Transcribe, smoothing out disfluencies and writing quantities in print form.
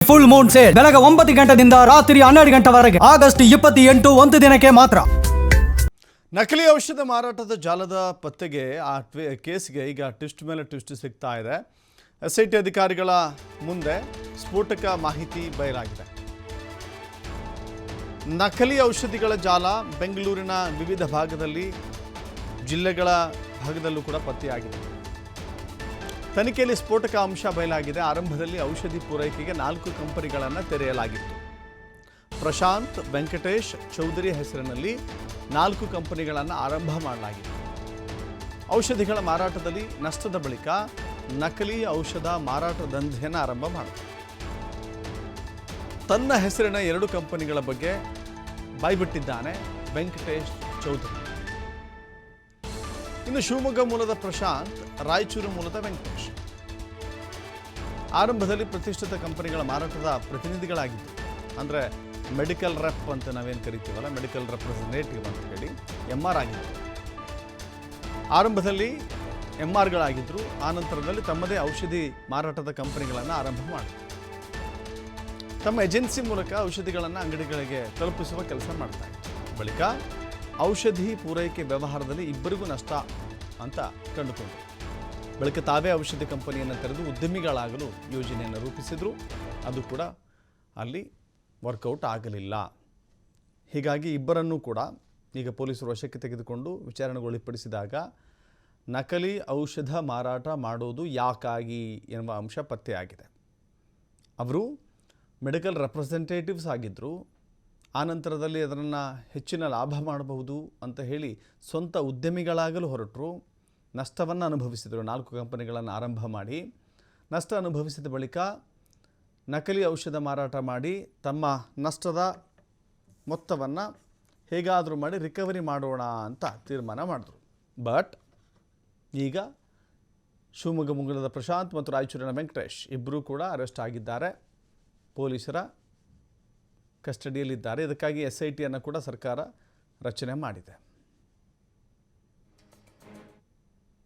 Full Moon sale ಬೆಳಗ್ಗೆ 9 ಗಂಟೆಯಿಂದ ರಾತ್ರಿ 12 ಗಂಟೆವರೆಗೆ ಆಗಸ್ಟ್ 28 ಒಂದು ದಿನಕ್ಕೆ ಮಾತ್ರ. ನಕಲಿ ಔಷಧ ಮಾರಾಟದ ಜಾಲದ ಪತ್ತೆಗೆ ಆ ಕೇಸ್ಗೆ ಈಗ ಟ್ವಿಸ್ಟ್ ಮೇಲೆ ಟ್ವಿಸ್ಟ್ ಸಿಗ್ತಾ ಇದೆ. SIT ಅಧಿಕಾರಿಗಳ ಮುಂದೆ ಸ್ಫೋಟಕ ಮಾಹಿತಿ ಬಯಲಾಗಿದೆ. ನಕಲಿ ಔಷಧಿಗಳ ಜಾಲ ಬೆಂಗಳೂರಿನ ವಿವಿಧ ಭಾಗದಲ್ಲಿ ಜಿಲ್ಲೆಗಳ ಭಾಗದಲ್ಲೂ ಕೂಡ ಪತ್ತೆಯಾಗಿದೆ. ತನಿಖೆಯಲ್ಲಿ ಸ್ಫೋಟಕ ಅಂಶ ಬಯಲಾಗಿದೆ. ಆರಂಭದಲ್ಲಿ ಔಷಧಿ ಪೂರೈಕೆಗೆ 4 ಕಂಪನಿಗಳನ್ನು ತೆರೆಯಲಾಗಿತ್ತು. ಪ್ರಶಾಂತ್ ವೆಂಕಟೇಶ್ ಚೌಧರಿ ಹೆಸರಿನಲ್ಲಿ 4 ಕಂಪನಿಗಳನ್ನು ಆರಂಭ ಮಾಡಲಾಗಿದೆ. ಔಷಧಿಗಳ ಮಾರಾಟದಲ್ಲಿ ನಷ್ಟದ ಬಳಿಕ ನಕಲಿ ಔಷಧ ಮಾರಾಟ ದಂಧೆಯನ್ನು ಆರಂಭ ಮಾಡಿದೆ. ತನ್ನ ಹೆಸರಿನ 2 ಕಂಪನಿಗಳ ಬಗ್ಗೆ ಬಾಯ್ಬಿಟ್ಟಿದ್ದಾನೆ ವೆಂಕಟೇಶ್ ಚೌಧರಿ. ಇನ್ನು ಶಿವಮೊಗ್ಗ ಮೂಲದ ಪ್ರಶಾಂತ್, ರಾಯಚೂರು ಮೂಲದ ವೆಂಕಟೇಶ್ ಆರಂಭದಲ್ಲಿ ಪ್ರತಿಷ್ಠಿತ ಕಂಪನಿಗಳ ಮಾರಾಟದ ಪ್ರತಿನಿಧಿಗಳಾಗಿದ್ದರು. ಅಂದರೆ ಮೆಡಿಕಲ್ ರೆಪ್ ಅಂತ ನಾವೇನು ಕರಿತೀವಲ್ಲ, ಮೆಡಿಕಲ್ ರೆಪ್ರೆಸೆಂಟೇಟಿವ್ ಅಂತ ಹೇಳಿ MR ಆಗಿದ್ದರು. ಆರಂಭದಲ್ಲಿ MRಗಳಾಗಿದ್ದರು. ಆನಂತರದಲ್ಲಿ ತಮ್ಮದೇ ಔಷಧಿ ಮಾರಾಟದ ಕಂಪನಿಗಳನ್ನು ಆರಂಭ ಮಾಡಿದರು. ತಮ್ಮ ಏಜೆನ್ಸಿ ಮೂಲಕ ಔಷಧಿಗಳನ್ನು ಅಂಗಡಿಗಳಿಗೆ ತಲುಪಿಸುವ ಕೆಲಸ ಮಾಡ್ತಾ ಇದ್ರು. ಬಳಿಕ ಔಷಧಿ ಪೂರೈಕೆ ವ್ಯವಹಾರದಲ್ಲಿ ಇಬ್ಬರಿಗೂ ನಷ್ಟ ಅಂತ ಕಂಡುಕೊಂಡರು. ಬಳಿಕ ತಾವೇ ಔಷಧಿ ಕಂಪನಿಯನ್ನು ತೆರೆದು ಉದ್ಯಮಿಗಳಾಗಲು ಯೋಜನೆಯನ್ನು ರೂಪಿಸಿದರು. ಅದು ಕೂಡ ಅಲ್ಲಿ ವರ್ಕೌಟ್ ಆಗಲಿಲ್ಲ. ಹೀಗಾಗಿ ಇಬ್ಬರನ್ನೂ ಕೂಡ ಈಗ ಪೊಲೀಸರು ವಶಕ್ಕೆ ತೆಗೆದುಕೊಂಡು ವಿಚಾರಣೆಗೊಳಪಡಿಸಿದಾಗ ನಕಲಿ ಔಷಧ ಮಾರಾಟ ಮಾಡೋದು ಯಾಕಾಗಿ ಎನ್ನುವ ಅಂಶ ಪತ್ತೆಯಾಗಿದೆ. ಅವರು ಮೆಡಿಕಲ್ ರೆಪ್ರೆಸೆಂಟೇಟಿವ್ಸ್ ಆಗಿದ್ದರು. ಆನಂತರದಲ್ಲಿ ಅದನ್ನು ಹೆಚ್ಚಿನ ಲಾಭ ಮಾಡಬಹುದು ಅಂತ ಹೇಳಿ ಸ್ವಂತ ಉದ್ಯಮಿಗಳಾಗಲು ಹೊರಟರು. ನಷ್ಟವನ್ನು ಅನುಭವಿಸಿದರು. 4 ಕಂಪನಿಗಳನ್ನು ಆರಂಭ ಮಾಡಿ ನಷ್ಟ ಅನುಭವಿಸಿದ ಬಳಿಕ ನಕಲಿ ಔಷಧ ಮಾರಾಟ ಮಾಡಿ ತಮ್ಮ ನಷ್ಟದ ಮೊತ್ತವನ್ನು ಹೇಗಾದರೂ ಮಾಡಿ ರಿಕವರಿ ಮಾಡೋಣ ಅಂತ ತೀರ್ಮಾನ ಮಾಡಿದ್ರು. ಬಟ್ ಈಗ ಶಿವಮೊಗ್ಗ ಮೂಲದ ಪ್ರಶಾಂತ್ ಮತ್ತು ರಾಯಚೂರಿನ ವೆಂಕಟೇಶ್ ಇಬ್ಬರೂ ಕೂಡ ಅರೆಸ್ಟ್ ಆಗಿದ್ದಾರೆ. ಪೊಲೀಸರ ಕಸ್ಟಡಿಯಲ್ಲಿದ್ದಾರೆ. ಇದಕ್ಕಾಗಿ SITಯನ್ನು ಕೂಡ ಸರ್ಕಾರ ರಚನೆ ಮಾಡಿದೆ.